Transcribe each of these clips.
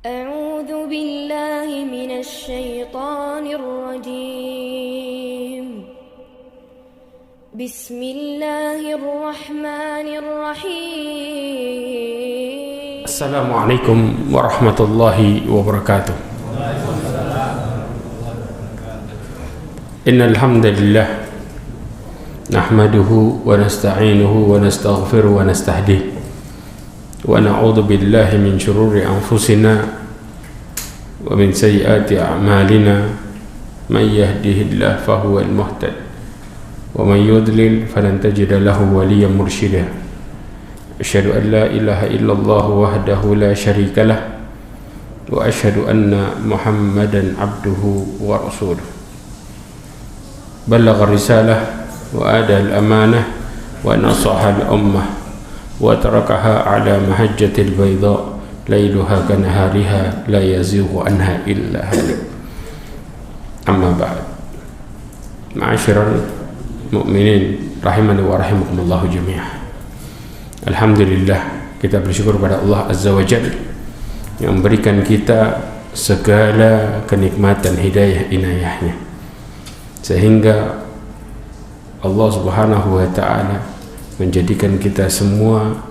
أعوذ بالله من الشيطان الرجيم بسم الله الرحمن الرحيم السلام عليكم ورحمة الله وبركاته. إن الحمد لله نحمده ونستعينه ونستغفره ونستهديه ونعوذ بالله من شرور أنفسنا ومن سيئات أعمالنا من يهده الله فهو المهتد ومن يضلل فلن تجد له وليا مرشدا. أشهد أن لا إله إلا الله وحده لا شريك له وأشهد أن محمدا عبده ورسوله بلغ الرسالة وأدى الأمانة ونصح الأمة وتركها على محجة البيضاء ليلها كنهارها لا يزيغ عنها إلا هالك. أما بعد، معاشر المؤمنين rahimani wa rahimakumullah jami'ah. Alhamdulillah, kita bersyukur pada Allah Azza wa Jalla yang memberikan kita segala kenikmatan hidayah inayahnya, sehingga Allah Subhanahu wa ta'ala menjadikan kita semua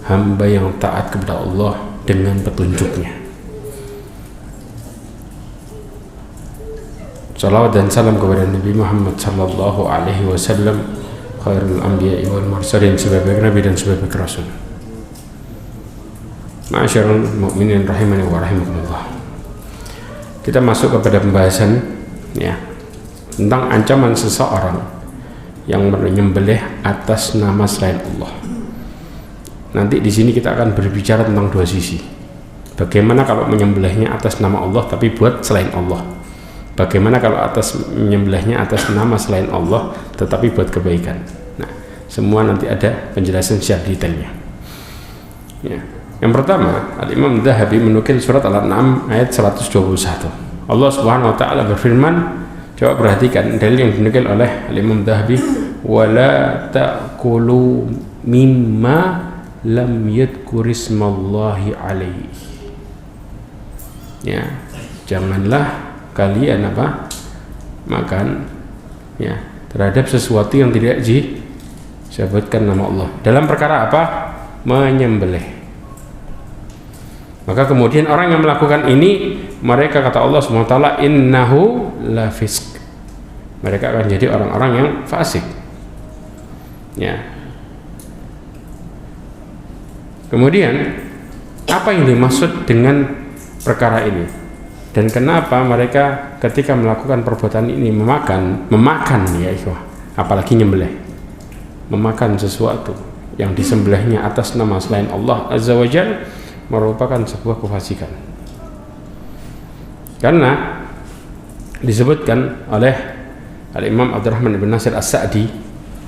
hamba yang taat kepada Allah dengan petunjuknya. Salawat dan salam kepada Nabi Muhammad sallallahu alaihi wasallam, khairul anbiya'i wal mursalin, sebaik nabi dan sebaik rasul. Ma'asyiral mu'minin rahimani wa rahimakumullah. Kita masuk kepada pembahasan tentang ancaman seseorang yang menyembelih atas nama selain Allah. Nanti di sini kita akan berbicara tentang dua sisi. Bagaimana kalau menyembelihnya atas nama Allah tapi buat selain Allah? Bagaimana kalau menyembelihnya atas nama selain Allah tetapi buat kebaikan? Nah, semua nanti ada penjelasan secara detailnya. Yang pertama, Al-Imam Dhahabi menukil surat Al-An'am ayat 121. Allah Subhanahu wa ta'ala berfirman, coba perhatikan dalil yang dinukil oleh Al-Imam Dhahabi, wala ta'kulu mimma lam yadhkurismallahi alaihi. Janganlah kalian makan terhadap sesuatu yang tidak disebutkan nama Allah dalam perkara menyembelih. Maka kemudian orang yang melakukan ini, mereka kata Allah SWT, innahu la fisq, mereka akan jadi orang-orang yang fasik. Kemudian apa yang dimaksud dengan perkara ini, dan kenapa mereka ketika melakukan perbuatan ini memakan apalagi nyembelih, memakan sesuatu yang disembelihnya atas nama selain Allah Azza wa Jalla, merupakan sebuah kefasikan. Karena disebutkan oleh Al-Imam Abdurrahman bin Nasir As-Sa'di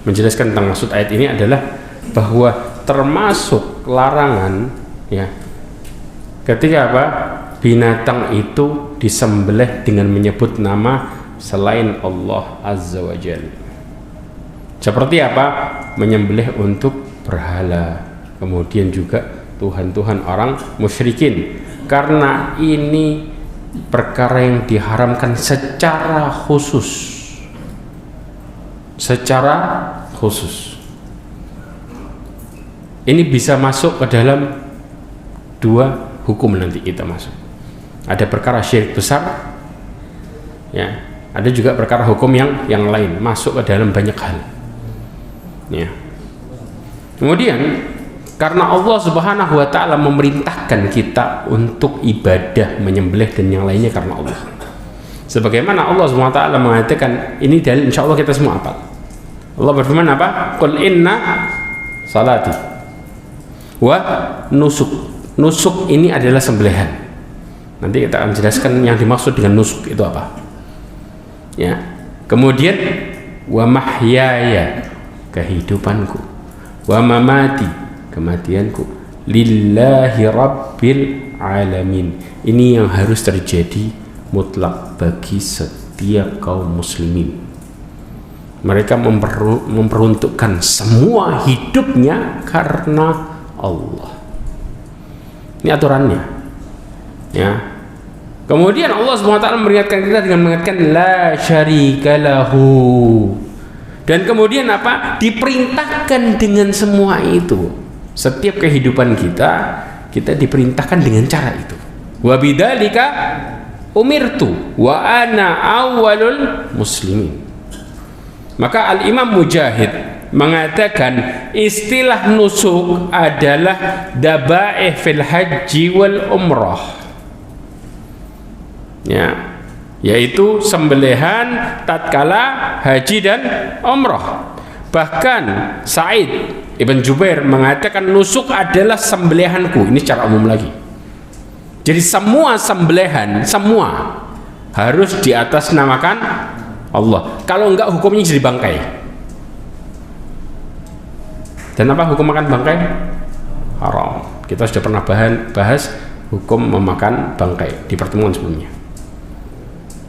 menjelaskan tentang maksud ayat ini adalah bahwa termasuk larangan ketika binatang itu disembelih dengan menyebut nama selain Allah Azza wa Jalla. Seperti menyembelih untuk berhala, kemudian juga Tuhan-Tuhan orang musyrikin, karena ini perkara yang diharamkan secara khusus. Ini bisa masuk ke dalam dua hukum, nanti kita masuk. Ada perkara syirik besar, ada juga perkara hukum yang lain, masuk ke dalam banyak hal. Kemudian karena Allah Subhanahu wa ta'ala memerintahkan kita untuk ibadah menyembelih dan yang lainnya karena Allah, sebagaimana Allah Subhanahu wa ta'ala mengatakan, ini dalil insyaallah kita semua hafal. Allah berfirman qul inna salati wa nusuk ini adalah sembelihan. Nanti kita akan jelaskan yang dimaksud dengan nusuk itu apa. Kemudian wa mahyaya, kehidupanku, wa mamati, kematianku, lillahi rabbil alamin. Ini yang harus terjadi mutlak bagi setiap kaum muslimin. Mereka memperuntukkan semua hidupnya karena Allah. Ini aturannya. Ya. Kemudian Allah SWT memperingatkan kita dengan mengatakan la syarika lahu. Dan kemudian apa? Diperintahkan dengan semua itu. Setiap kehidupan kita diperintahkan dengan cara itu. Wa bidzalika umirtu wa ana awwalul muslimin. Maka Al-Imam Mujahid mengatakan istilah nusuk adalah dabaih fil haji wal umrah. Ya, yaitu sembelihan tatkala haji dan umrah. Bahkan Sa'id Ibn Jubair mengatakan nusuk adalah sembelihanku. Ini secara umum lagi. Jadi semua sembelihan, semua harus diatasnamakan Allah. Kalau enggak hukumnya jadi bangkai. Dan apa hukum makan bangkai? Haram. Kita sudah pernah bahas hukum memakan bangkai di pertemuan sebelumnya.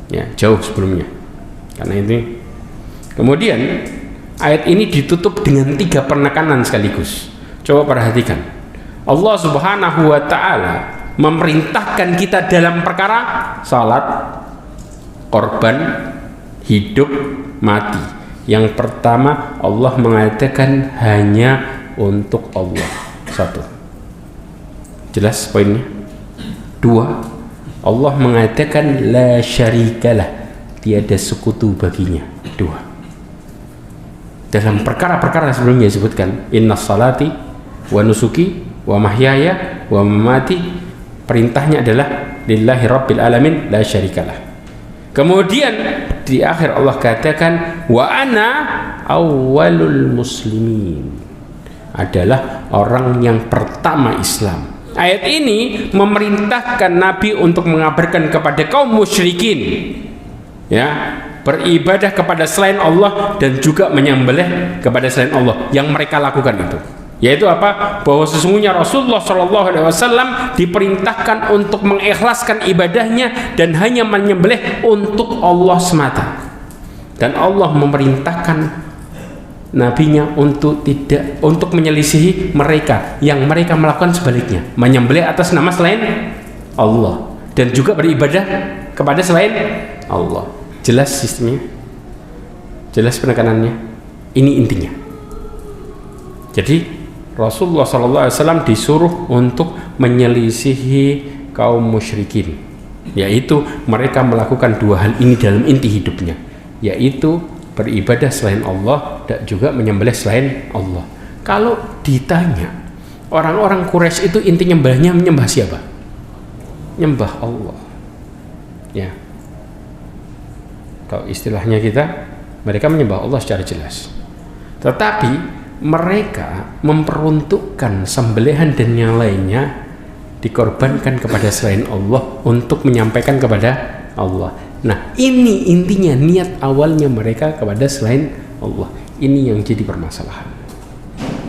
Ya, jauh sebelumnya. Karena ini kemudian ayat ini ditutup dengan 3 penekanan sekaligus. Coba perhatikan. Allah Subhanahu wa taala memerintahkan kita dalam perkara salat, korban, hidup, mati. Yang pertama, Allah mengatakan hanya untuk Allah. 1. Jelas poinnya? 2. Allah mengatakan la syarikalah, tiada sekutu baginya. 2. Dalam perkara-perkara sebelumnya disebutkan inna salati wa nusuki wa mahyaya wa mamati, perintahnya adalah lillahi rabbil alamin la syarikalah. Kemudian di akhir Allah katakan wa ana awwalul muslimin, adalah orang yang pertama Islam. Ayat ini memerintahkan Nabi untuk mengabarkan kepada kaum musyrikin, ya, beribadah kepada selain Allah dan juga menyembelih kepada selain Allah yang mereka lakukan itu. Yaitu apa? Bahwa sesungguhnya Rasulullah SAW diperintahkan untuk mengikhlaskan ibadahnya dan hanya menyembelih untuk Allah semata. Dan Allah memerintahkan nabinya untuk menyelisihi mereka yang mereka melakukan sebaliknya, menyembelih atas nama selain Allah dan juga beribadah kepada selain Allah. Jelas sistemnya? Jelas penekanannya? Ini intinya. Jadi Rasulullah SAW disuruh untuk menyelisihi kaum musyrikin, yaitu mereka melakukan 2 hal ini dalam inti hidupnya, yaitu beribadah selain Allah dan juga menyembelih selain Allah. Kalau ditanya orang-orang Quraisy itu inti nyembahnya menyembah siapa? Nyembah Allah. Ya. Kalau istilahnya kita, mereka menyembah Allah secara jelas. Tetapi mereka memperuntukkan sembelihan dan yang lainnya dikorbankan kepada selain Allah untuk menyampaikan kepada Allah. Nah, ini intinya niat awalnya mereka kepada selain Allah. Ini yang jadi permasalahan.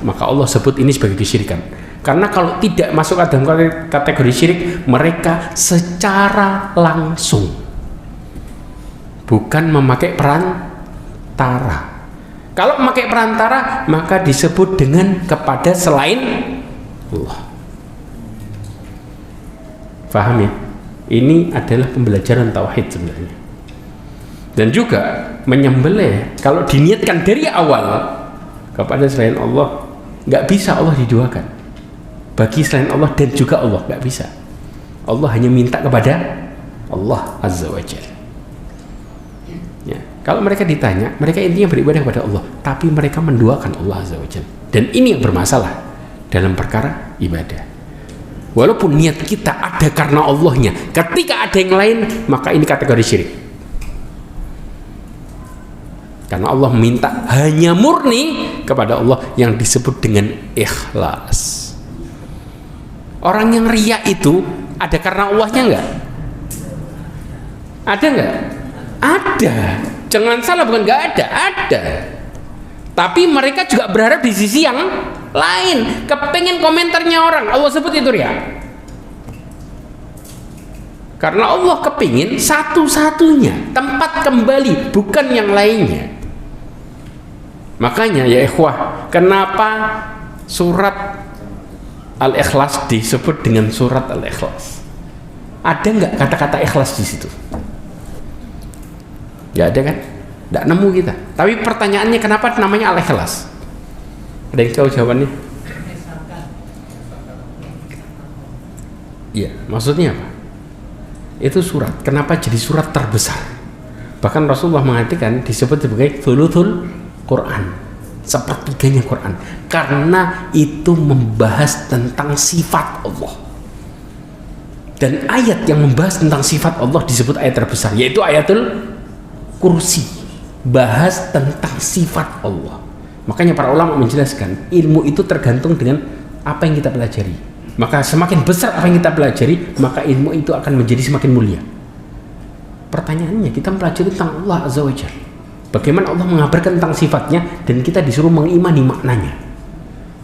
Maka Allah sebut ini sebagai kesyirikan. Karena kalau tidak masuk dalam kategori syirik, mereka secara langsung, bukan memakai perantara. Kalau memakai perantara, maka disebut dengan kepada selain Allah. Faham ya? Ini adalah pembelajaran tauhid sebenarnya. Dan juga menyembelih kalau diniatkan dari awal kepada selain Allah, nggak bisa Allah diduakan. Bagi selain Allah dan juga Allah, nggak bisa. Allah hanya minta kepada Allah Azza wa Jalla. Ya. Kalau mereka ditanya, mereka intinya beribadah kepada Allah, tapi mereka menduakan Allah Azza wa Jalla. Dan ini yang bermasalah dalam perkara ibadah. Walaupun niat kita ada karena Allahnya, ketika ada yang lain, maka ini kategori syirik. Karena Allah minta hanya murni kepada Allah yang disebut dengan ikhlas. Orang yang riya itu ada karena Allahnya enggak? Ada enggak? Ada. Jangan salah, bukan enggak ada, ada. Tapi mereka juga berharap di sisi yang lain, kepengen komentarnya orang. Allah sebut itu riya. Karena Allah kepingin satu-satunya tempat kembali, bukan yang lainnya. Makanya ya ikhwah, kenapa surat Al-Ikhlas disebut dengan surat Al-Ikhlas? Ada nggak kata-kata ikhlas di situ? Ya ada kan? Nggak nemu kita. Tapi pertanyaannya kenapa namanya al-ikhlas? Ada yang tahu jawabannya? Iya, maksudnya apa? Itu surat. Kenapa jadi surat terbesar? Bahkan Rasulullah mengatakan disebut sebagai thuluthul Quran, sepertiganya Quran, karena itu membahas tentang sifat Allah. Dan ayat yang membahas tentang sifat Allah disebut ayat terbesar, yaitu ayatul kursi, bahas tentang sifat Allah. Makanya para ulama menjelaskan ilmu itu tergantung dengan apa yang kita pelajari. Maka semakin besar apa yang kita pelajari, maka ilmu itu akan menjadi semakin mulia. Pertanyaannya, kita mempelajari tentang Allah Azza wa Jalla, bagaimana Allah mengabarkan tentang sifatnya, dan kita disuruh mengimani maknanya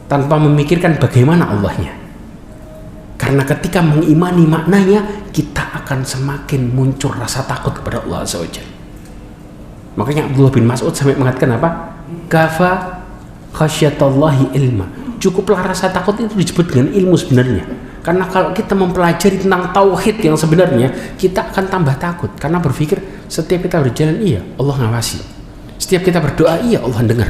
tanpa memikirkan bagaimana Allahnya. Karena ketika mengimani maknanya, kita akan semakin muncul rasa takut kepada Allah Azza wa Jalla. Makanya Abdullah bin Mas'ud sampai mengatakan apa? Kafa khasyatallahi ilma. Cukuplah rasa takut itu disebut dengan ilmu sebenarnya. Karena kalau kita mempelajari tentang tauhid yang sebenarnya, kita akan tambah takut. Karena berpikir setiap kita berjalan, iya Allah ngawasi. Setiap kita berdoa, iya Allah dengar.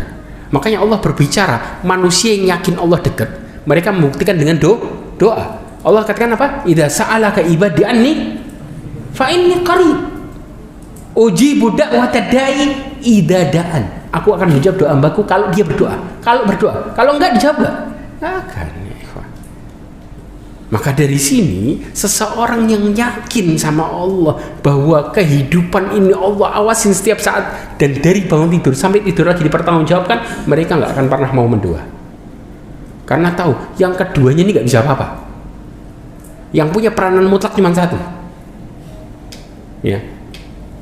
Makanya Allah berbicara, manusia yang yakin Allah dekat, mereka membuktikan dengan doa. Allah katakan apa? Idza sa'alaka ibadi anni fa inni qarib ujibu da'watad da'i idza da'an. Aku akan menjawab doa hambaku kalau dia berdoa. Kalau enggak dijawab enggak akan. Maka dari sini seseorang yang yakin sama Allah bahwa kehidupan ini Allah awasin setiap saat, dan dari bangun tidur sampai tidur lagi dipertanggungjawabkan, mereka nggak akan pernah mau mendoa. Karena tahu yang keduanya ini nggak bisa apa-apa. Yang punya peranan mutlak cuma satu. Ya,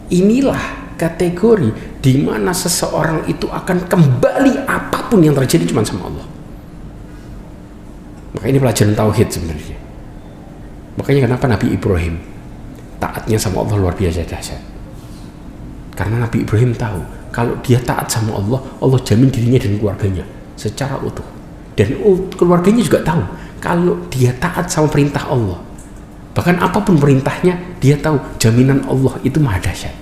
inilah kategori di mana seseorang itu akan kembali apapun yang terjadi cuma sama Allah. Maka ini pelajaran tauhid sebenarnya. Makanya kenapa Nabi Ibrahim taatnya sama Allah luar biasa dahsyat. Karena Nabi Ibrahim tahu kalau dia taat sama Allah, Allah jamin dirinya dan keluarganya secara utuh. Dan keluarganya juga tahu kalau dia taat sama perintah Allah, bahkan apapun perintahnya, dia tahu jaminan Allah itu maha dahsyat.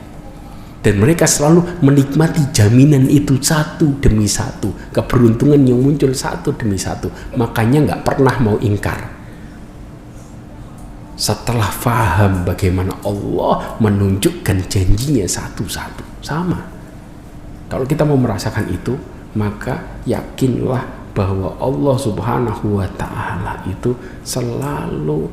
Dan mereka selalu menikmati jaminan itu satu demi satu, keberuntungan yang muncul satu demi satu. Makanya nggak pernah mau ingkar. Setelah faham bagaimana Allah menunjukkan janjinya satu-satu, sama. Kalau kita mau merasakan itu, maka yakinlah bahwa Allah Subhanahu wa Ta'ala itu selalu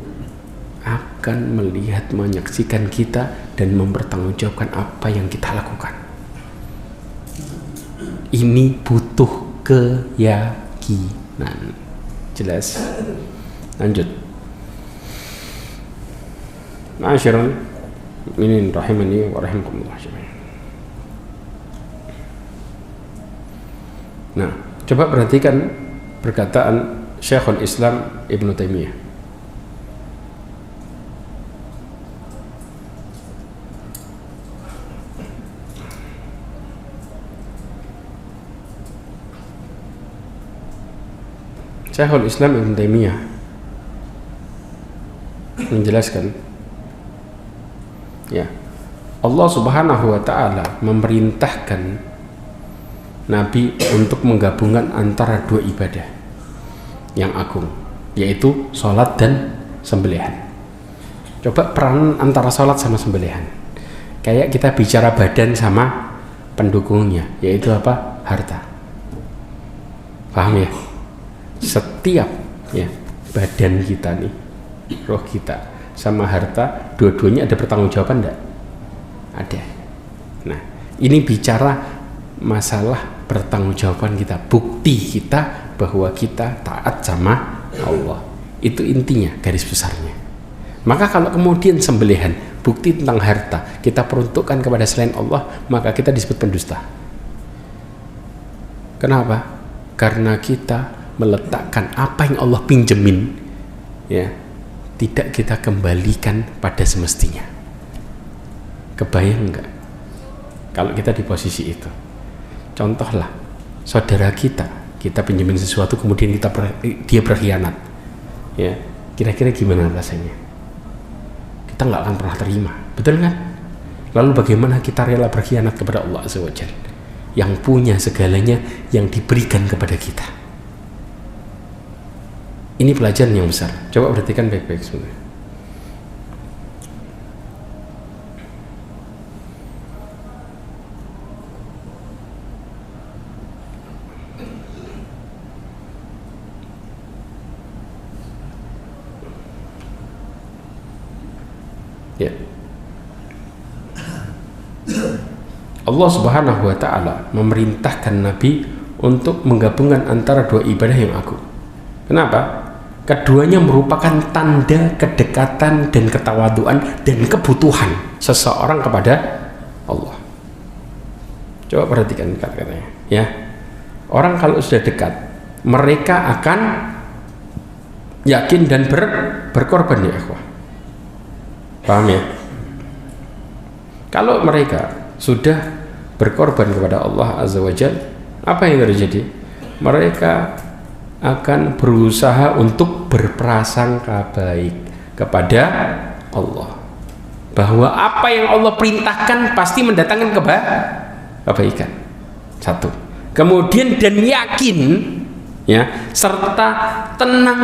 akan melihat, menyaksikan kita dan mempertanggungjawabkan apa yang kita lakukan. Ini butuh keyakinan. Jelas? Lanjut. Ma'asyiral mu'minin rahimani wa rahimakumullah. Nah, coba perhatikan perkataan Syekhul Islam Ibnu Taimiyah. Syekhul Islam Ibnu Taimiyah menjelaskan, ya, Allah Subhanahu wa Ta'ala memerintahkan Nabi untuk menggabungkan antara dua ibadah yang agung, yaitu sholat dan sembelihan. Coba peran antara sholat sama sembelihan, kayak kita bicara badan sama pendukungnya, yaitu apa? Harta. Paham ya? Setiap ya badan kita nih, roh kita sama harta, dua-duanya ada pertanggungjawaban enggak? Ada. Nah, ini bicara masalah pertanggungjawaban kita, bukti kita bahwa kita taat sama Allah. Itu intinya, garis besarnya. Maka kalau kemudian sembelihan, bukti tentang harta kita peruntukkan kepada selain Allah, maka kita disebut pendusta. Kenapa? Karena kita meletakkan apa yang Allah pinjemin, ya, tidak kita kembalikan pada semestinya. Kebayang enggak kalau kita di posisi itu? Contohlah, saudara kita pinjemin sesuatu, kemudian dia berkhianat, ya, kira-kira gimana rasanya? kita nggak akan pernah terima, betul kan? Lalu bagaimana kita rela berkhianat kepada Allah Azza wa Jalla yang punya segalanya, yang diberikan kepada kita? Ini pelajaran yang besar. Coba perhatikan baik-baik sebenarnya. Ya. Allah Subhanahu wa taala memerintahkan Nabi untuk menggabungkan antara dua ibadah yang agung. Kenapa? Keduanya merupakan tanda kedekatan dan ketawaduan dan kebutuhan seseorang kepada Allah. Coba perhatikan kata-katanya, ya. Orang kalau sudah dekat, mereka akan yakin dan berkorban, ya ikhwah. Paham ya? Kalau mereka sudah berkorban kepada Allah Azza wa Jalla, apa yang terjadi? Mereka akan berusaha untuk berprasangka baik kepada Allah, bahwa apa yang Allah perintahkan pasti mendatangkan kebaikan. Satu. Kemudian dan yakin, ya, serta tenang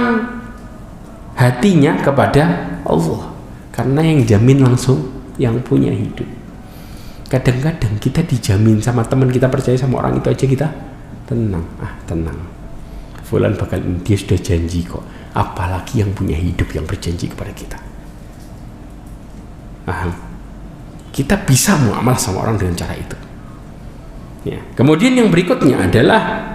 hatinya kepada Allah, karena yang jamin langsung yang punya hidup. Kadang-kadang kita dijamin sama teman kita, percaya sama orang itu aja kita tenang, tenang, fulan bakal, dia sudah janji kok, apalagi yang punya hidup yang berjanji kepada kita. Paham? Kita bisa muamalah sama orang dengan cara itu, ya. Kemudian yang berikutnya adalah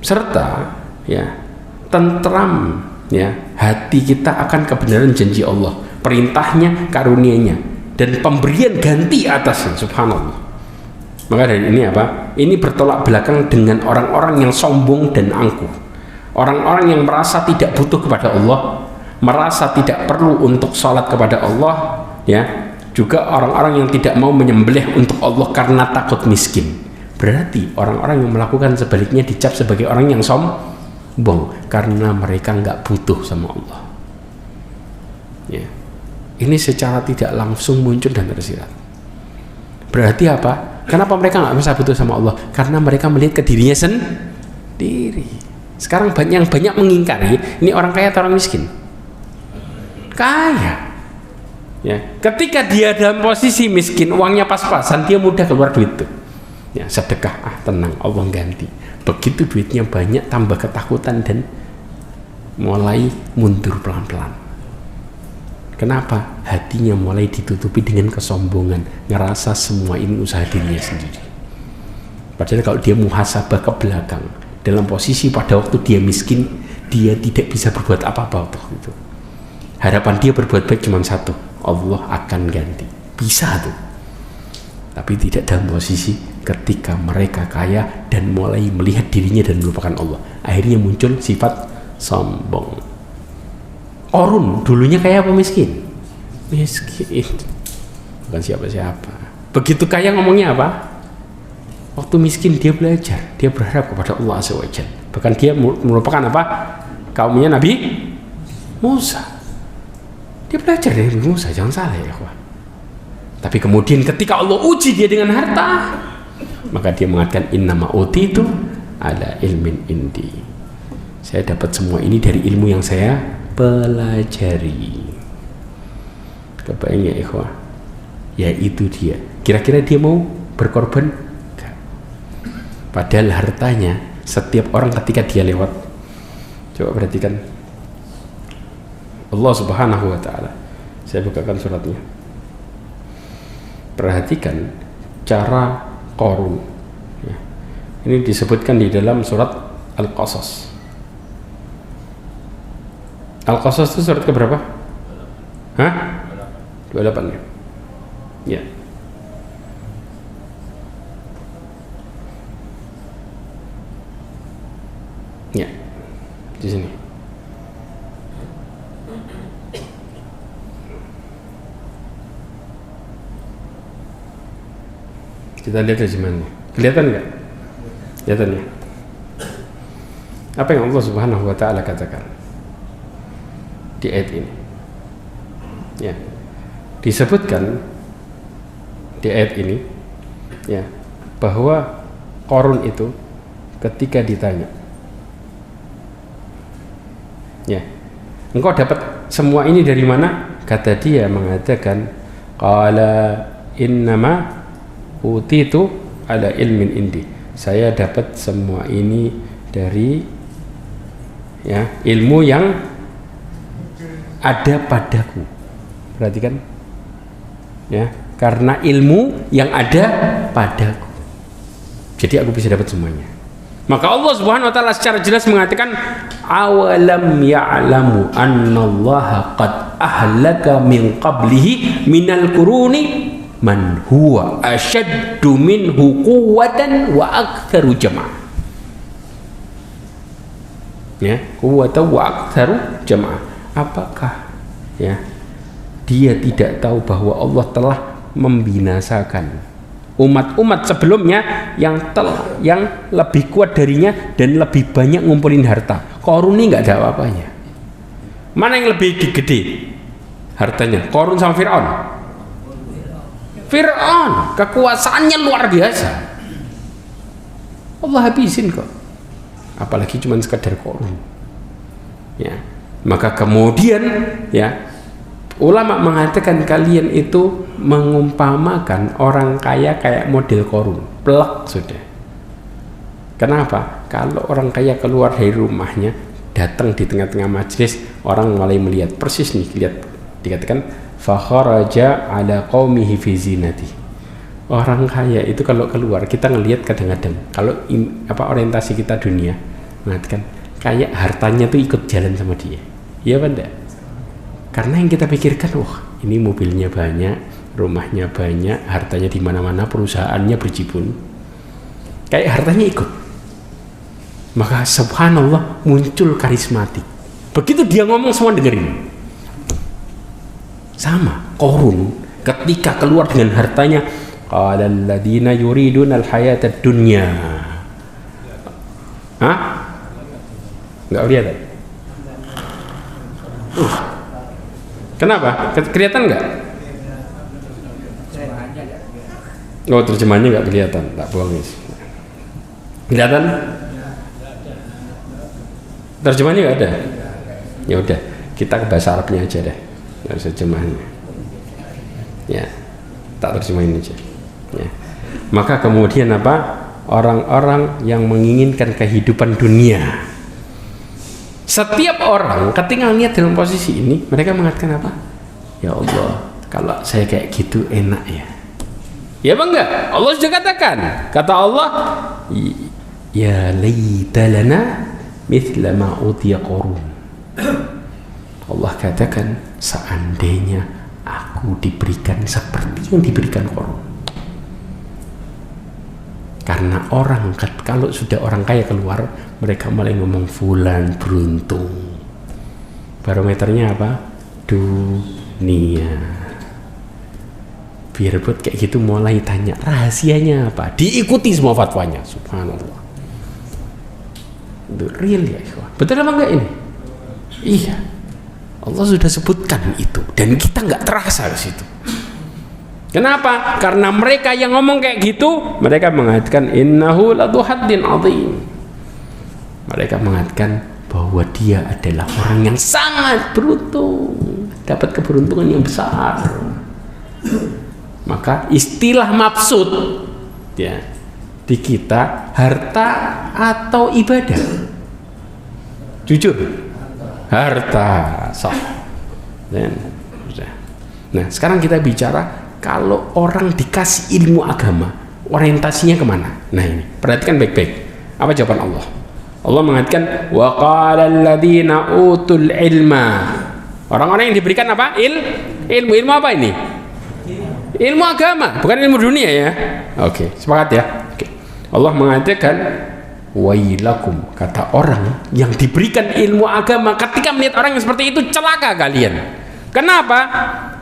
serta, ya, tentram, ya, hati kita akan kebenaran janji Allah, perintahnya, karunia-Nya, dan pemberian ganti atasnya. Subhanallah. Maka dari ini apa? Ini bertolak belakang dengan orang-orang yang sombong dan angkuh, orang-orang yang merasa tidak butuh kepada Allah, merasa tidak perlu untuk sholat kepada Allah, ya. Juga orang-orang yang tidak mau menyembelih untuk Allah karena takut miskin. Berarti orang-orang yang melakukan sebaliknya dicap sebagai orang yang sombong karena mereka nggak butuh sama Allah, ya. Ini secara tidak langsung muncul dan tersirat. Berarti apa? Kenapa mereka nggak bisa butuh sama Allah? Karena mereka melihat ke dirinya sendiri. Sekarang banyak mengingkari, ini orang kaya atau orang miskin? Kaya, ya. Ketika dia dalam posisi miskin, uangnya pas-pasan, dia mudah keluar duit tuh, ya, sedekah, tenang, Allah ganti. Begitu duitnya banyak, tambah ketakutan dan mulai mundur pelan-pelan. Kenapa? Hatinya mulai ditutupi dengan kesombongan, ngerasa semua ini usaha dirinya sendiri. Padahal kalau dia muhasabah ke belakang, dalam posisi pada waktu dia miskin, dia tidak bisa berbuat apa-apa waktu itu. Harapan dia berbuat baik cuma satu, Allah akan ganti. Bisa tuh. Tapi tidak dalam posisi ketika mereka kaya dan mulai melihat dirinya dan melupakan Allah. Akhirnya muncul sifat sombong. Qarun dulunya kaya apa miskin? Miskin, bukan siapa-siapa. Begitu kaya ngomongnya apa? Waktu miskin dia belajar, dia berharap kepada Allah Azza wa Jalla. Bahkan dia merupakan apa? Kaumnya Nabi Musa. Dia belajar dari Nabi Musa, jangan salah ya kawan. Tapi kemudian ketika Allah uji dia dengan harta, maka dia mengatakan innama utitu ala ilmin indi. Saya dapat semua ini dari ilmu yang saya pelajari. Kebayang ya ikhwah? Ya itu dia. Kira-kira dia mau berkorban? Enggak. Padahal hartanya setiap orang ketika dia lewat, coba perhatikan Allah Subhanahu wa ta'ala. Saya bukakan suratnya. Perhatikan cara Qarun, ya. Ini disebutkan di dalam surat Al-Qasas. Al-Qasas itu surat keberapa? 28 ya? Ya. Ya. Di sini. Kita lihat rejimannya. Kelihatan nggak? Kelihatan ya? Apa yang Allah Subhanahu wa ta'ala katakan di ayat ini, ya, disebutkan di ayat ini ya bahwa Qarun itu ketika ditanya, ya, engkau dapat semua ini dari mana? Kata dia mengatakan, qala innama utitu ala ilmin indi. Saya dapat semua ini dari ya ilmu yang ada padaku. Perhatikan, ya, karena ilmu yang ada padaku. Jadi aku bisa dapat semuanya. Maka Allah Subhanahu wa taala secara jelas mengatakan, awalam ya'lamu annallaha qad ahlaka min qablihi minal quruni man huwa ashaddu minhu quwwatan wa aktsaru jama'ah. Ya, quwwatan wa aktsaru jama'ah. Apakah ya dia tidak tahu bahwa Allah telah membinasakan umat-umat sebelumnya yang lebih kuat darinya dan lebih banyak ngumpulin harta. Qarun ini nggak ada apa-apanya. Mana yang lebih gede hartanya, Qarun sama Fir'aun? Fir'aun kekuasaannya luar biasa, Allah habisin kok, apalagi cuma sekadar Qarun. Ya, maka kemudian ya ulama mengatakan kalian itu mengumpamakan orang kaya kayak model Qarun, plek sudah. Kenapa? Kalau orang kaya keluar dari rumahnya, datang di tengah-tengah majelis, orang mulai melihat persis nih, lihat, dikatakan fakharaja ala qaumihi fi zinati. Orang kaya itu kalau keluar, kita ngelihat kadang-kadang kalau orientasi kita dunia mengatakan kayak hartanya tuh ikut jalan sama dia. Iya apa enggak? Karena yang kita pikirkan, wah ini mobilnya banyak, rumahnya banyak, hartanya di mana-mana, perusahaannya berjibun, kayak hartanya ikut. Maka subhanallah muncul karismatik. Begitu dia ngomong semua dengerin. Sama Qarun ketika keluar dengan hartanya, qala alladziina yuriduna al-hayata ad-dunya. Hah? Enggak lihat? Kenapa? Kelihatan nggak? Oh, terjemahannya nggak kelihatan, tak bohong guys. Kelihatan? Terjemahannya nggak ada. Ya udah, kita ke bahasa Arabnya aja deh, nggak usah terjemahannya. Ya, tak terjemahin aja. Ya. Maka kemudian apa? Orang-orang yang menginginkan kehidupan dunia. Setiap orang ketika lihat dalam posisi ini, mereka mengatakan apa? Ya Allah, kalau saya kayak gitu enak ya. Ya bang enggak? Allah sudah katakan. Kata Allah, ya laita lana mithla ma utiya Qarun. Allah katakan, seandainya aku diberikan seperti yang diberikan Qarun. Karena orang, kalau sudah orang kaya keluar, mereka mulai ngomong fulan beruntung. Barometernya apa? Dunia. Biar buat kayak gitu mulai tanya rahasianya apa, diikuti semua fatwanya. Subhanallah. Itu real ya ikhwan. Betul apa enggak ini? Iya. Allah sudah sebutkan itu dan kita nggak terasa ke situ. Kenapa? Karena mereka yang ngomong kayak gitu, mereka mengatakan innahu ladu haddin azim. Mereka mengatakan bahwa dia adalah orang yang sangat beruntung, dapat keberuntungan yang besar. Maka istilah maksud ya di kita harta atau ibadah? Jujur, harta sah. Nah, sekarang kita bicara kalau orang dikasih ilmu agama, orientasinya kemana? Nah ini, perhatikan baik-baik. Apa jawaban Allah? Allah mengatakan, wa qala alladziina utul ilma. Orang-orang yang diberikan apa? Ilmu apa ini? Ilmu agama, bukan ilmu dunia ya. Oke, sepakat ya. Oke. Allah mengatakan, wailakum, kata orang yang diberikan ilmu agama, ketika melihat orang yang seperti itu, celaka kalian. Kenapa?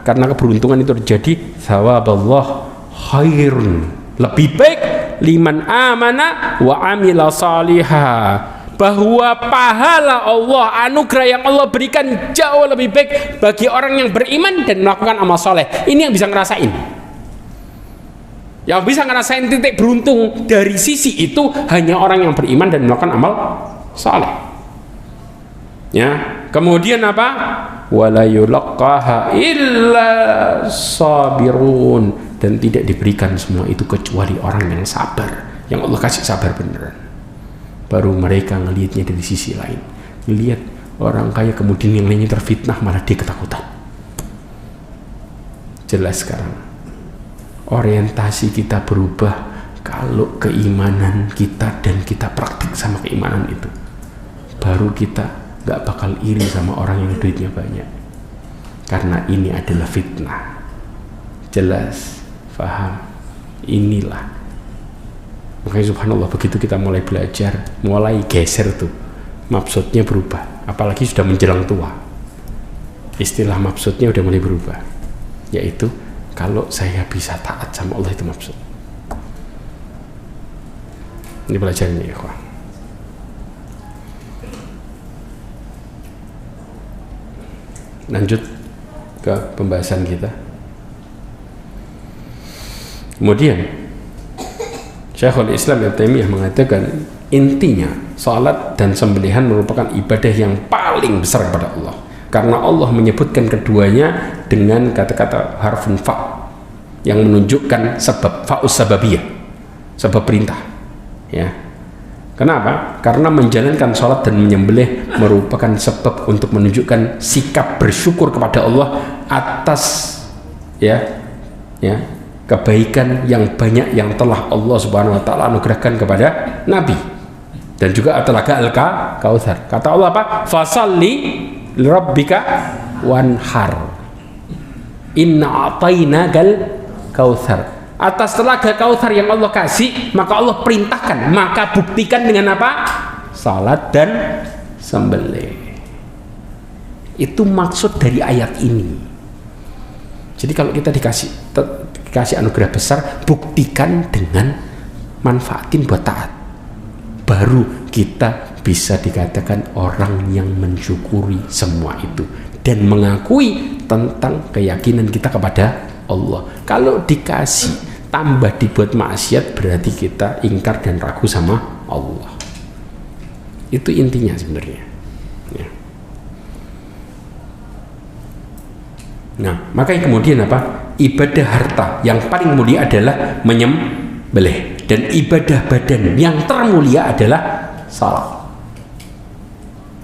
Karena keberuntungan itu terjadi, thawaballah khairun, lebih baik liman amana wa amila salihah, bahwa pahala Allah, anugerah yang Allah berikan jauh lebih baik bagi orang yang beriman dan melakukan amal soleh. Ini yang bisa ngerasain. Yang bisa ngerasain titik beruntung dari sisi itu hanya orang yang beriman dan melakukan amal soleh. Ya, kemudian apa? Wala yulaqqaha illa sabirun, dan tidak diberikan semua itu kecuali orang yang sabar, yang Allah kasih sabar beneran. Baru mereka ngelihatnya dari sisi lain, ngelihat orang kaya kemudian yang lainnya terfitnah malah dia ketakutan. Jelas sekarang orientasi kita berubah kalau keimanan kita dan kita praktik sama keimanan itu, baru kita gak bakal iri sama orang yang duitnya banyak, karena ini adalah fitnah. Jelas, paham? Inilah makanya subhanallah, begitu kita mulai belajar, mulai geser tuh maksudnya berubah, apalagi sudah menjelang tua, istilah maksudnya udah mulai berubah, yaitu kalau saya bisa taat sama Allah itu maksud. Ini pelajarannya ya kawan. Lanjut ke pembahasan kita. Kemudian Syekhul Islam Ibnu Taimiyah mengatakan intinya salat dan sembelihan merupakan ibadah yang paling besar kepada Allah, karena Allah menyebutkan keduanya dengan kata-kata harfun fa yang menunjukkan sebab, fa'us sababiyah, sebab perintah. Ya. Kenapa? Karena menjalankan salat dan menyembelih merupakan sebab untuk menunjukkan sikap bersyukur kepada Allah atas kebaikan yang banyak yang telah Allah Subhanahu wa taala anugerahkan kepada Nabi, dan juga Telaga Al-Kautsar. Kata Allah apa? Fasalli lirabbika wanhar inna a'tainakal kautsar. Atas Telaga Kautsar yang Allah kasih, maka Allah perintahkan, maka buktikan dengan apa? Salat dan sembelih. Itu maksud dari ayat ini. Jadi kalau kita dikasih anugerah besar, buktikan dengan manfaatin buat taat, baru kita bisa dikatakan orang yang mensyukuri semua itu dan mengakui tentang keyakinan kita kepada Allah. Kalau dikasih tambah dibuat maksiat, berarti kita ingkar dan ragu sama Allah. Itu intinya sebenarnya ya. Nah, makanya kemudian apa? Ibadah harta yang paling mulia adalah menyembelih, dan ibadah badan yang termulia adalah salat.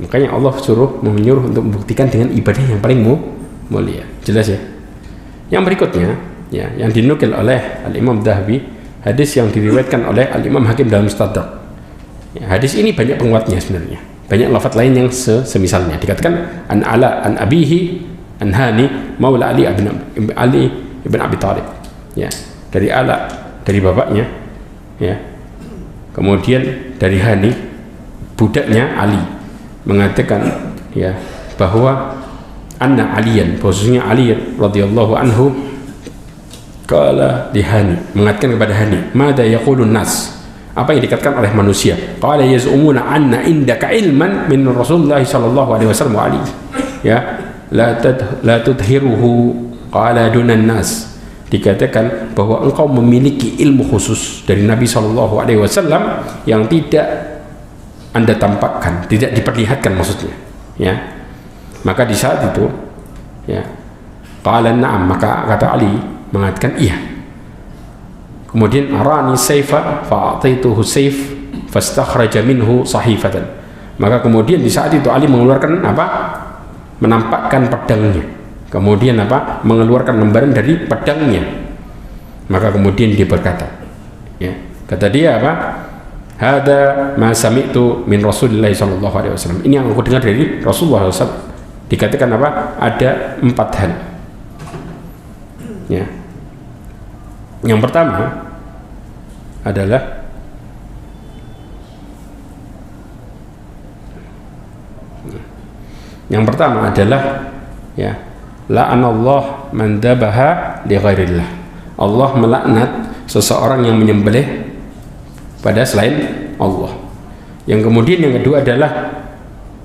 Makanya Allah menyuruh untuk membuktikan dengan ibadah yang paling mulia. Jelas ya? Yang berikutnya ya, yang dinukil oleh Al-Imam Dhahabi, hadis yang diriwayatkan oleh Al-Imam Hakim dalam Mustadrak. Ya, hadis ini banyak penguatnya sebenarnya. Banyak lafaz lain yang semisalnya. Dikatakan an Ala an Abihi an Hani Maula Ali ibn Abi Thalib. Ya, dari Ala, dari bapaknya. Ya. Kemudian dari Hani, budaknya Ali, mengatakan ya bahwa anna Aliyan, khususnya Ali radhiyallahu anhu, qala li Hani, mengatakan kepada Hani, mada yaqulun nas, apa yang dikatakan oleh manusia? Qala yaz'umuna anna indaka ilman min Rasulullah sallallahu alaihi wasallam wa Ali, ya la tudhiruhu qala dunan nas, dikatakan bahwa engkau memiliki ilmu khusus dari Nabi sallallahu alaihi wasallam yang tidak Anda tampakkan, tidak diperlihatkan maksudnya, ya. Maka di saat itu ya qala na'am, maka kata Ali mengatakan iya. Kemudian arani sayfa fa'ataituhu sayf fastakhraja minhu sahifatan, maka kemudian di saat itu Ali mengeluarkan apa? Menampakkan pedangnya, kemudian apa? Mengeluarkan lembaran dari pedangnya. Maka kemudian dia berkata, ya, kata dia apa? Hada ma sami'tu min Rasulillah sallallahu alaihi wasallam, ini yang aku dengar dari Rasulullah SAW. Dikatakan apa? Ada 4 hal. Ya. Yang pertama adalah ya, la'anallah man dabaha li ghairillah. Allah melaknat seseorang yang menyembelih pada selain Allah. Yang kemudian yang kedua adalah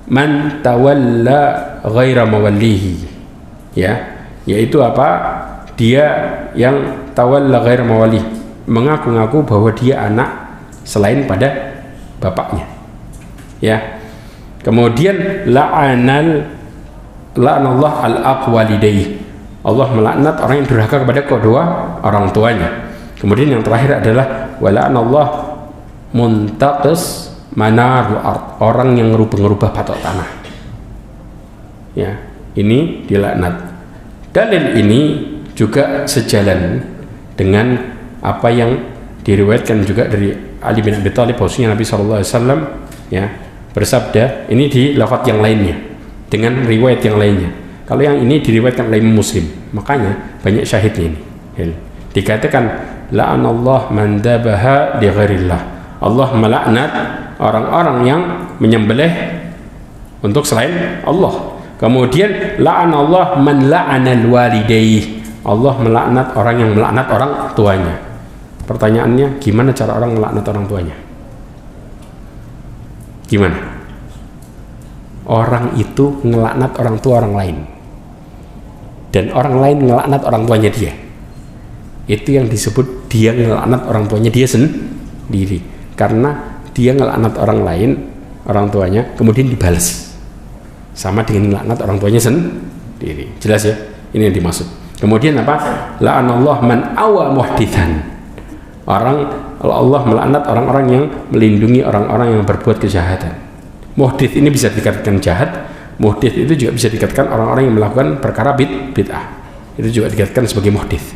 man tawalla ghaira mawallihi, ya, yaitu apa? Dia yang tawalla ghaira mawallihi, mengaku-ngaku bahwa dia anak selain pada bapaknya, ya. Kemudian la'anallah al-aqwalidayhi, Allah melaknat orang yang durhaka kepada kedua orang tuanya. Kemudian yang terakhir adalah wala'anallah muntaqis manarul ard, orang yang ngerubah patok tanah, ya, ini dilaknat. Dalil ini juga sejalan dengan apa yang diriwayatkan juga dari Ali bin Abi Thalib, bahwasanya Nabi SAW, ya, bersabda, ini di lafaz yang lainnya dengan riwayat yang lainnya. Kalau yang ini diriwayatkan oleh Muslim, makanya banyak syahidnya ini. Dikatakan la'anallah man dabaha li ghairillah, Allah melaknat orang-orang yang menyembelih untuk selain Allah. Kemudian la'anallah man la'anal walidayhi, Allah melaknat orang yang melaknat orang tuanya. Pertanyaannya, gimana cara orang melaknat orang tuanya? Gimana? Orang itu ngelaknat orang tua orang lain, dan orang lain ngelaknat orang tuanya dia. Itu yang disebut dia ngelaknat orang tuanya dia sendiri, karena dia ngelaknat orang lain, orang tuanya, kemudian dibalas sama dengan ngelaknat orang tuanya sendiri. Jelas ya? Ini yang dimaksud. Kemudian apa? La'anallah man awa muhdithan, Allah melaknat orang-orang yang melindungi orang-orang yang berbuat kejahatan. Muhdits ini bisa dikatakan jahat, muhdits itu juga bisa dikatakan orang-orang yang melakukan perkara bid'ah, itu juga dikatakan sebagai muhdits,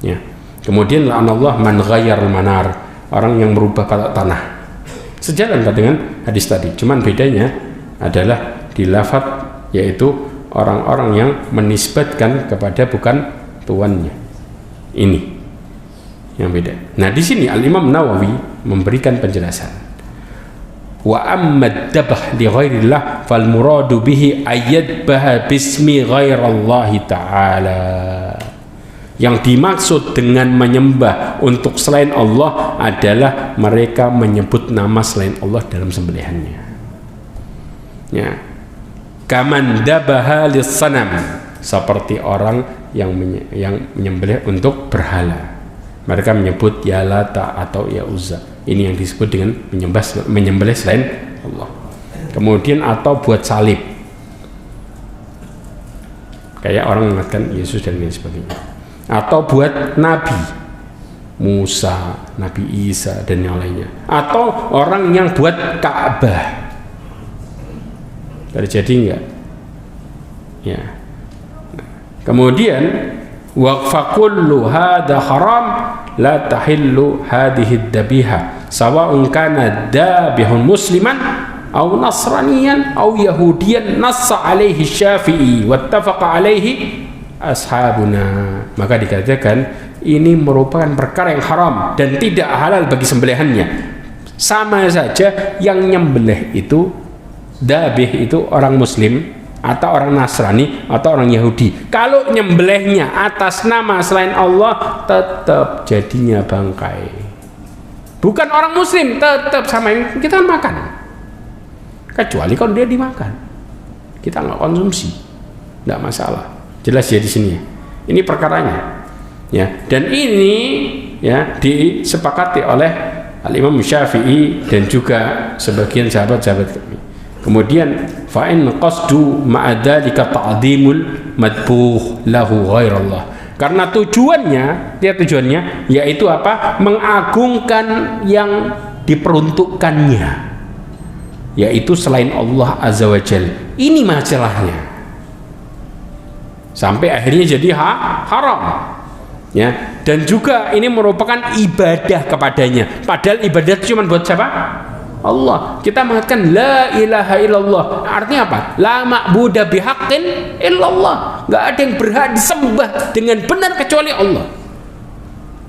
ya. Kemudian la'anallah man ghayyar manar, orang yang merubah patok tanah. Sejalan dengan hadis tadi, cuman bedanya adalah di lafaz, yaitu orang-orang yang menisbatkan kepada bukan tuannya. Ini yang beda. Nah, di sini Al-Imam Nawawi memberikan penjelasan. Wa ammad dabah li ghairillah fal muradu bihi ayyadbaha bismi ghairallahi ta'ala. Yang dimaksud dengan menyembah untuk selain Allah adalah mereka menyebut nama selain Allah dalam sembelihannya, ya. Kaman dabaha lis-sanam, seperti orang yang menyembelih untuk berhala. Mereka menyebut ya Lata atau ya Uzza. Ini yang disebut dengan menyembelih selain Allah. Kemudian atau buat salib, kayak orang mengatakan Yesus dan lain sebagainya. Atau buat Nabi Musa, Nabi Isa dan yang lainnya. Atau orang yang buat Ka'bah. Terjadi enggak? Ya. Kemudian wa fakullu hadha haram la tahillu hadhihi dabiha sawa'un kana dabihun musliman aw nasraniyan aw yahudiyan nassa alaihi Syafi'i wattafaqa alaihi ashabuna. Maka dikatakan ini merupakan perkara yang haram dan tidak halal bagi sembelihannya. Sama saja yang nyembelih itu, dabih itu orang muslim atau orang Nasrani atau orang Yahudi. Kalau nyembelihnya atas nama selain Allah, tetap jadinya bangkai. Bukan orang muslim, tetap sama yang kita makan. Kecuali kalau dia dimakan, kita nggak konsumsi, nggak masalah. Jelas ya di sini. Ini perkaranya, ya. Dan ini, ya, disepakati oleh Al-Imam Syafi'i dan juga sebagian sahabat-sahabat kami. Kemudian fa'in qasdu ma'adzalika ta'dhimul madbuh lahu ghairallah. Karena tujuannya yaitu apa? Mengagungkan yang diperuntukkannya, yaitu selain Allah Azza wa Jalla. Ini masalahnya. Sampai akhirnya jadi haram, ya. Dan juga ini merupakan ibadah kepadanya, padahal ibadah itu cuma buat siapa? Allah. Kita mengatakan la ilaha illallah, artinya apa? La ma'budu bihaqqin illallah, nggak ada yang berhak disembah dengan benar kecuali Allah.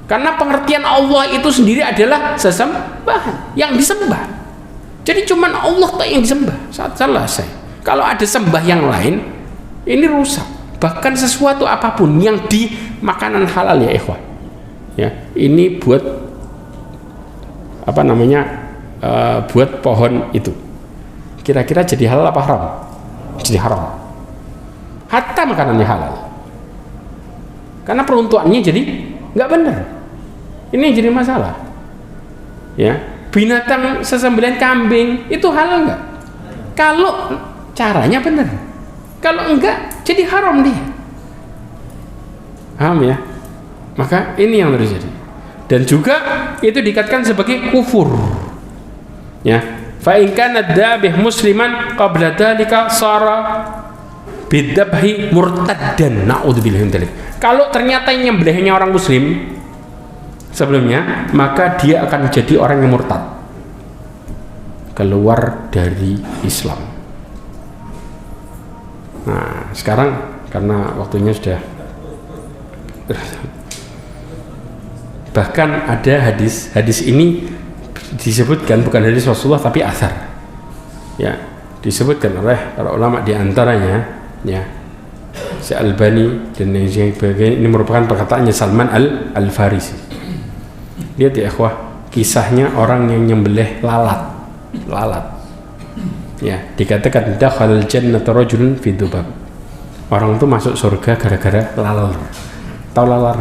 Karena pengertian Allah itu sendiri adalah sesembahan, yang disembah. Jadi cuma Allah tak yang disembah. Saat selesai. Kalau ada sembah yang lain, ini rusak. Bahkan sesuatu apapun yang di makanan halal, ya ikhwan, ya, ini buat apa namanya, buat pohon itu, kira-kira jadi halal apa haram? Jadi haram. Hatta makanannya halal, karena peruntukannya jadi nggak benar. Ini yang jadi masalah. Ya, binatang sesembelihan kambing itu halal nggak? Kalau caranya benar. Kalau enggak, jadi haram dia. Paham ya? Maka ini yang terjadi. Dan juga itu dikatakan sebagai kufur. Ya, fa in kana dzabih musliman qabla dzalika sara bidzabhi murtaddan, naudzubillahi min dzalik. Kalau ternyata yang nyembelihnya orang muslim sebelumnya, maka dia akan jadi orang yang murtad, keluar dari Islam. Nah, sekarang karena waktunya sudah, bahkan ada hadis ini disebutkan, bukan hadis Rasulullah tapi athar, ya, disebutkan oleh para ulama, di antaranya ya si Albani dan yang sebagainya. Ini merupakan perkataannya Salman Al-Farisi. Lihat ya ikhwah, kisahnya orang yang nyembelih lalat, ya, dikatakan dakhalal jannata rajulun fi dzubab. Orang itu masuk surga gara-gara lalat. Tahu lalat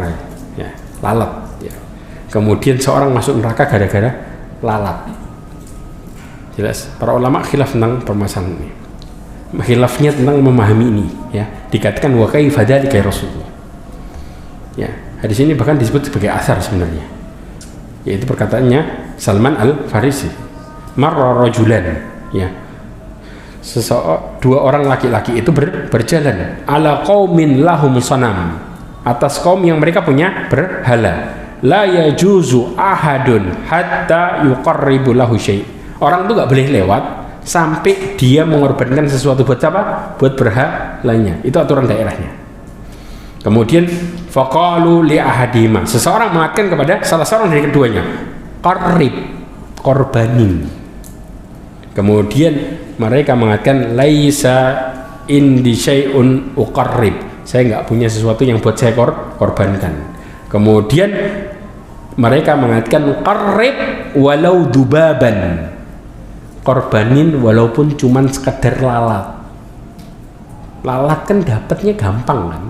ya, lalat ya. Kemudian seorang masuk neraka gara-gara lalat. Jelas para ulama khilaf tentang permasalahan ini. Khilafnya tentang memahami ini ya. Dikatakan wa kaifa dzalika ya Rasulullah. Ya, hadis ini bahkan disebut sebagai asar sebenarnya. Yaitu perkataannya Salman Al-Farisi. Marra rajulan, ya. Dua orang laki-laki itu berjalan ala qaumin lahum sanam, atas kaum yang mereka punya berhala. La yajuzu ahadun hatta yuqarribu lahu syai'. Orang itu nggak boleh lewat sampai dia mengorbankan sesuatu buat apa? Buat berhalanya. Itu aturan daerahnya. Kemudian faqalu li ahadima, seseorang mengatakan kepada salah seorang dari keduanya, qarrib, korbanin. Kemudian mereka mengatakan laisa indi syai'un uqarrib, saya nggak punya sesuatu yang buat saya korbankan. Kemudian mereka mengatakan qarrib walau dubaban, korbanin walaupun cuman sekedar lalat. Lalat kan dapatnya gampang kan,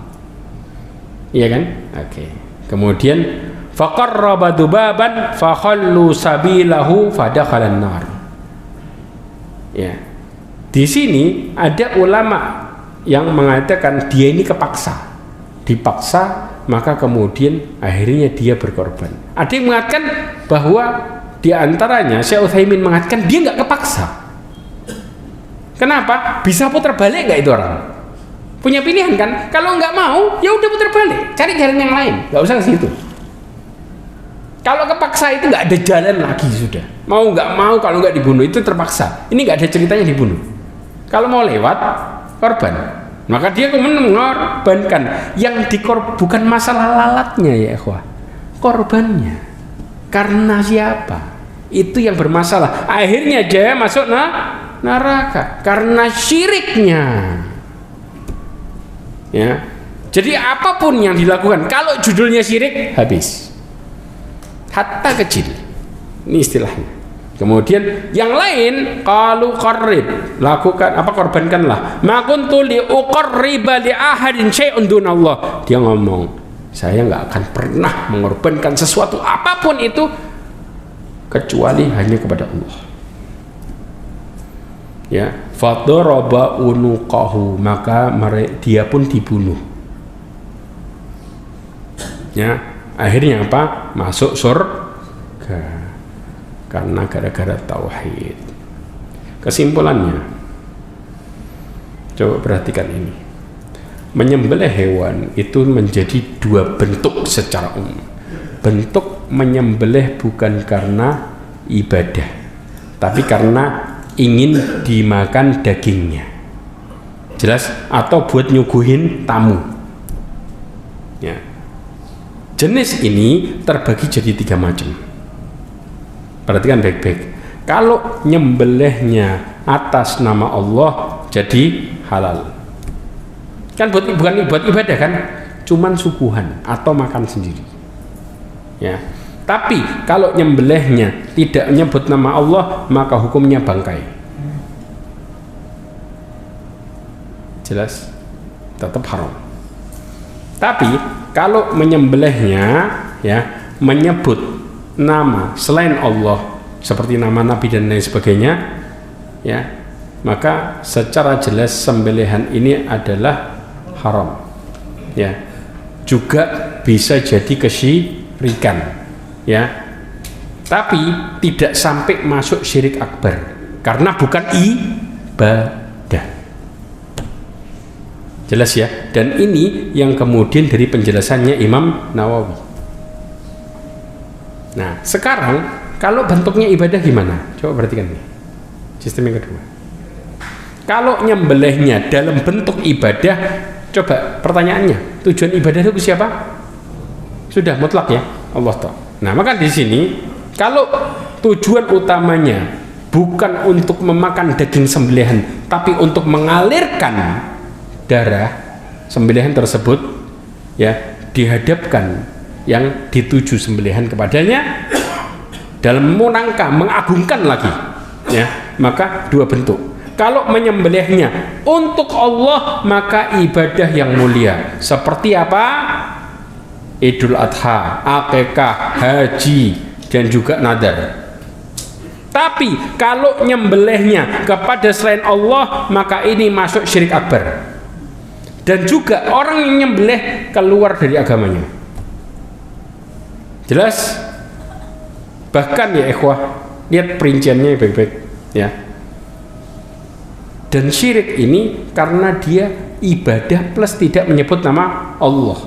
iya kan? Oke. Kemudian faqarraba dubaban fakhallu sabilahu fadakhalan nar. Ya, di sini ada ulama yang mengatakan dia ini dipaksa, maka kemudian akhirnya dia berkorban. Ada yang mengatakan bahwa di antaranya Syekh Utsaimin mengatakan dia nggak kepaksa. Kenapa? Bisa putar balik nggak itu orang? Punya pilihan kan? Kalau nggak mau, ya udah putar balik, cari jalan yang lain, nggak usah ke situ. Kalau kepaksa itu nggak ada jalan lagi sudah. Mau nggak mau, kalau nggak dibunuh itu terpaksa. Ini nggak ada ceritanya dibunuh. Kalau mau lewat, korban. Maka dia kemudian mengorbankan. Yang bukan masalah lalatnya ya ikhwah, korbannya. Karena siapa? Itu yang bermasalah. Akhirnya dia masuk neraka karena syiriknya. Ya. Jadi apapun yang dilakukan, kalau judulnya syirik, habis. Hatta kecil, ini istilahnya. Kemudian yang lain, qalu qarrib, lakukan apa, korbankanlah. Ma kuntu li uqarriba li ahadin syai'un dunallah. Dia ngomong, saya nggak akan pernah mengorbankan sesuatu apapun itu kecuali hanya kepada Allah. Ya, fadaraba unuqahu, maka dia pun dibunuh. Ya, akhirnya apa? Masuk surga karena gara-gara tauhid. Kesimpulannya, coba perhatikan ini. Menyembelih hewan itu menjadi dua bentuk secara umum. Bentuk menyembelih bukan karena ibadah, tapi karena ingin dimakan dagingnya. Jelas? Atau buat nyuguhin tamu. Ya. Jenis ini terbagi jadi 3 macam. Perhatikan baik-baik. Kalau nyembelihnya atas nama Allah jadi halal. Kan bukan buat ibadah kan? Cuman suguhan atau makan sendiri. Ya. Tapi kalau nyembelihnya tidak menyebut nama Allah, maka hukumnya bangkai. Jelas? Tetap haram. Tapi kalau menyembelihnya ya menyebut nama selain Allah seperti nama Nabi dan lain sebagainya, ya, maka secara jelas sembelihan ini adalah haram. Ya, juga bisa jadi kesyirikan. Ya, tapi tidak sampai masuk syirik akbar karena bukan ibadah. Jelas ya? Dan ini yang kemudian dari penjelasannya Imam Nawawi. Nah, sekarang kalau bentuknya ibadah gimana? Coba perhatikan nih. Sistem yang kedua. Kalau nyembelihnya dalam bentuk ibadah, coba pertanyaannya, tujuan ibadah itu siapa? Sudah mutlak ya, Allah Ta'ala. Nah, maka di sini kalau tujuan utamanya bukan untuk memakan daging sembelihan, tapi untuk mengalirkan darah sembelihan tersebut, ya, dihadapkan yang dituju sembelihan kepadanya dalam rangka mengagungkan lagi, ya, maka dua bentuk. Kalau menyembelihnya untuk Allah, maka ibadah yang mulia seperti apa? Idul Adha, akikah, haji, dan juga nadar. Tapi kalau nyembelihnya kepada selain Allah, maka ini masuk syirik akbar. Dan juga orang yang nyembelih keluar dari agamanya. Jelas? Bahkan ya ikhwah, lihat perinciannya baik-baik ya. Dan syirik ini karena dia ibadah plus tidak menyebut nama Allah.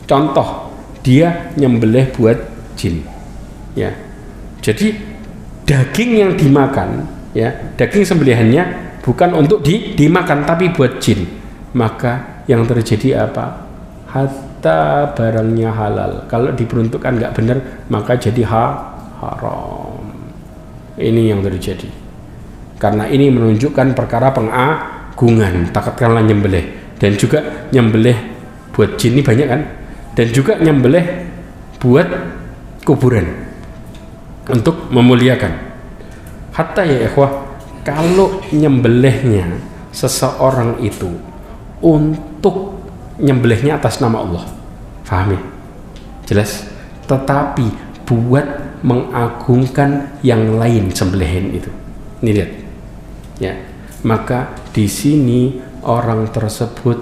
Contoh, dia nyembelih buat jin, ya. Jadi daging yang dimakan, ya, daging sembelihannya bukan untuk dimakan tapi buat jin. Maka yang terjadi apa? Hatta barangnya halal. Kalau diperuntukkan nggak benar, maka jadi haram. Ini yang terjadi. Karena ini menunjukkan perkara pengagungan, takatkanlah nyembelih. Dan juga nyembelih buat jin ini banyak kan? Dan juga nyembelih buat kuburan untuk memuliakan. Hatta ya ikhwah, kalau nyembelihnya seseorang itu untuk nyembelihnya atas nama Allah, paham ya? Jelas? Tetapi buat mengagungkan yang lain sembelihan itu. Ini lihat. Ya. Maka di sini orang tersebut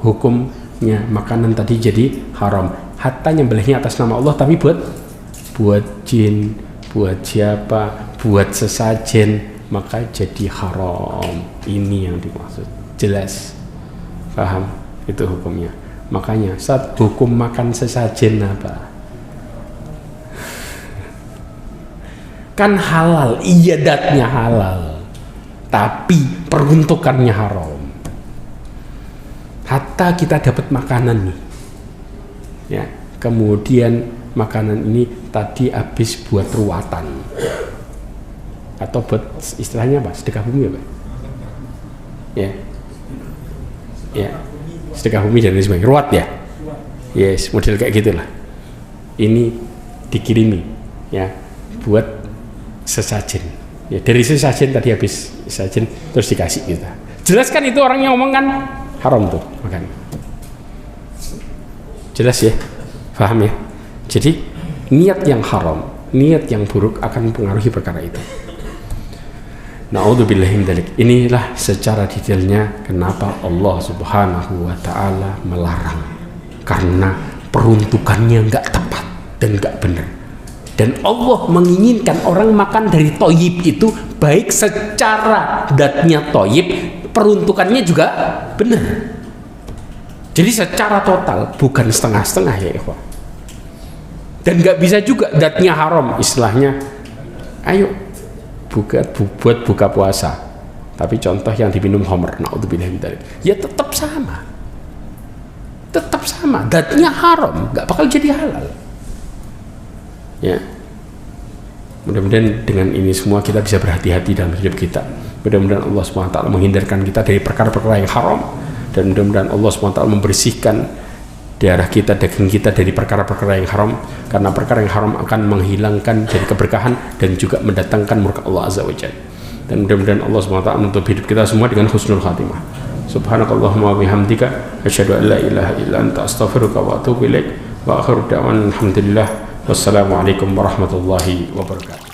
hukumnya makanan tadi jadi haram. Hatta nyembelihnya atas nama Allah tapi buat jin, buat siapa, buat sesajen, maka jadi haram. Ini yang dimaksud. Jelas? Paham? Itu hukumnya. Makanya saat hukum makan sesajen apa? Kan halal, iyadatnya halal, tapi peruntukannya haram. Hatta kita dapat makanan nih, ya, kemudian makanan ini tadi habis buat ruatan atau buat istilahnya apa? Sedekah bumi apa? Ya, sedekah bumi dan lain sebagainya. Ruat ya, yes, model kayak gitulah. Ini dikirimi, ya, buat sesajen, ya, dari sesajen tadi habis sesajen terus dikasih kita. Jelaskan itu orang yang ngomong kan haram tuh makan. Jelas ya, paham ya. Jadi niat yang haram, niat yang buruk akan mempengaruhi perkara itu. Na'udzubillahi min dzalik. Inilah secara detailnya kenapa Allah Subhanahu wa taala melarang, karena peruntukannya enggak tepat dan enggak benar. Dan Allah menginginkan orang makan dari toyib itu baik secara datnya toyib, peruntukannya juga benar. Jadi secara total, bukan setengah-setengah ya ikhwah. Dan nggak bisa juga datnya haram, istilahnya. Ayo buat buka puasa, tapi contoh yang diminum homer, naudzubillah min dzalik, ya tetap sama, datnya haram, nggak bakal jadi halal. Ya, mudah-mudahan dengan ini semua kita bisa berhati-hati dalam hidup kita. Mudah-mudahan Allah SWT menghindarkan kita dari perkara-perkara yang haram, dan mudah-mudahan Allah SWT membersihkan darah kita, daging kita dari perkara-perkara yang haram, karena perkara yang haram akan menghilangkan dari keberkahan dan juga mendatangkan murka Allah Azza wa Jalla. Dan mudah-mudahan Allah SWT menutup hidup kita semua dengan husnul khatimah. Subhanakallahumma wa bihamdika asyhadu an la ilaha illa anta astaghfiruka wa atubu ilaik wa akhiru da'wana alhamdulillah wassalamu alaikum warahmatullahi wabarakatuh.